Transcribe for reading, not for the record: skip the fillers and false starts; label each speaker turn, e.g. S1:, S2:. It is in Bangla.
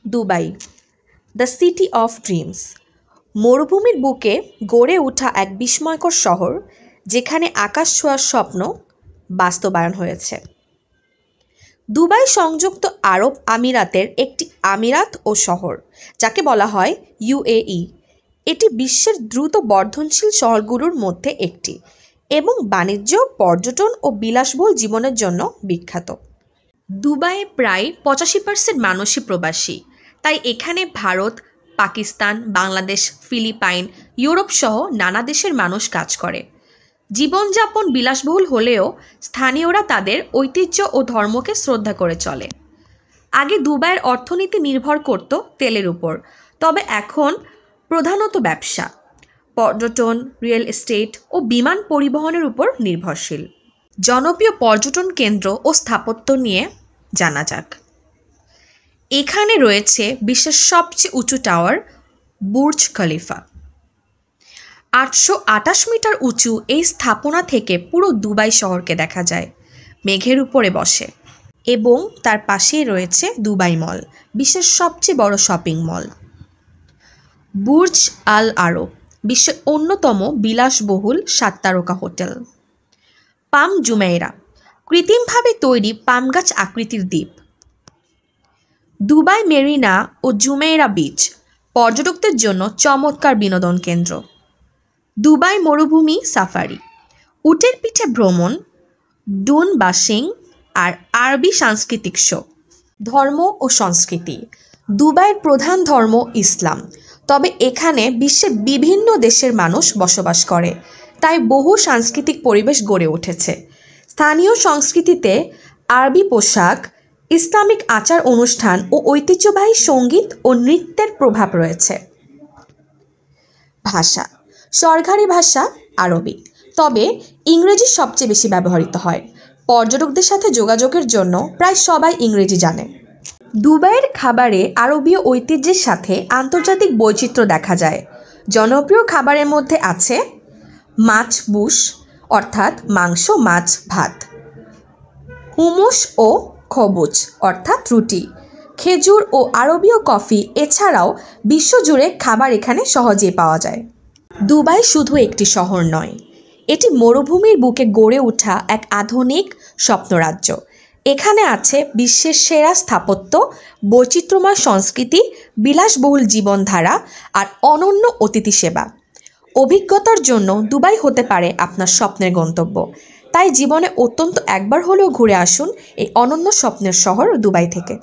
S1: Dubai, the city of dreams. মরুভূমির বুকে গড়ে ওঠা এক বিস্ময়কর শহর, যেখানে আকাশ ছোঁয়ার স্বপ্ন বাস্তবায়ন হয়েছে। দুবাই সংযুক্ত আরব আমিরাতের একটি আমিরাত ও শহর, যাকে বলা হয় ইউএই। এটি বিশ্বের দ্রুত বর্ধনশীল শহরগুলোর মধ্যে একটি এবং বাণিজ্য, পর্যটন ও বিলাসবহুল জীবনের জন্য বিখ্যাত। দুবাইয়ে প্রায় 85% মানুষই প্রবাসী, তাই এখানে ভারত, পাকিস্তান, বাংলাদেশ, ফিলিপাইন, ইউরোপ সহ নানা দেশের মানুষ কাজ করে। জীবনযাপন বিলাসবহুল হলেও স্থানীয়রা তাদের ঐতিহ্য ও ধর্মকে শ্রদ্ধা করে চলে। আগে দুবাইয়ের অর্থনীতি নির্ভর করত তেলের উপর, তবে এখন প্রধানত ব্যবসা, পর্যটন, রিয়েল এস্টেট ও বিমান পরিবহনের উপর নির্ভরশীল। জনপ্রিয় পর্যটন কেন্দ্র ও স্থাপত্য নিয়ে জানা যাক। এখানে রয়েছে বিশ্বের সবচেয়ে উঁচু টাওয়ার বুর্জ খলিফা। 828 মিটার উঁচু এই স্থাপনা থেকে পুরো দুবাই শহরকে দেখা যায়, মেঘের উপরে বসে। এবং তার পাশেই রয়েছে দুবাই মল, বিশ্বের সবচেয়ে বড় শপিং মল। বুর্জ আল আরব, বিশ্বের অন্যতম বিলাসবহুল 7 তারকা হোটেল। পাম জুমেইরা, কৃত্রিমভাবে তৈরি পাম গাছ আকৃতির দ্বীপ। দুবাই মেরিনা ও জুমেইরা বিচ, পর্যটকদের জন্য চমৎকার বিনোদন কেন্দ্র। দুবাই মরুভূমি সাফারি, উটের পিঠে ভ্রমণ, ডুন বাসিং আর আরবি সাংস্কৃতিক শো। ধর্ম ও সংস্কৃতি, দুবাইয়ের প্রধান ধর্ম ইসলাম, তবে এখানে বিশ্বের বিভিন্ন দেশের মানুষ বসবাস করে, তাই বহু সাংস্কৃতিক পরিবেশ গড়ে উঠেছে। স্থানীয় সংস্কৃতিতে আরবি পোশাক, ইসলামিক আচার অনুষ্ঠান ও ঐতিহ্যবাহী সঙ্গীত ও নৃত্যের প্রভাব রয়েছে। ভাষা, সরকারি ভাষা আরবি, তবে ইংরেজি সবচেয়ে বেশি ব্যবহৃত হয়। পর্যটকদের সাথে যোগাযোগের জন্য প্রায় সবাই ইংরেজি জানে। দুবাইয়ের খাবারে আরবীয় ঐতিহ্যের সাথে আন্তর্জাতিক বৈচিত্র্য দেখা যায়। জনপ্রিয় খাবারের মধ্যে আছে মাছ বুশ, অর্থাৎ মাংস, মাছ, ভাত; হুমুস ও খবুজ, অর্থাৎ রুটি; খেজুর ও আরবীয় কফি। এছাড়াও বিশ্বজুড়ে খাবার এখানে সহজেই পাওয়া যায়। দুবাই শুধু একটি শহর নয়, এটি মরুভূমির বুকে গড়ে ওঠা এক আধুনিক স্বপ্নরাজ্য। এখানে আছে বিশ্বের সেরা স্থাপত্য, বৈচিত্র্যময় সংস্কৃতি, বিলাসবহুল জীবনধারা আর অনন্য অতিথি সেবা। অভিজ্ঞতার জন্য দুবাই হতে পারে আপনার স্বপ্নের গন্তব্য, তাই জীবনে অন্তত একবার হলেও ঘুরে আসুন এই অনন্য স্বপ্নের শহর দুবাই থেকে।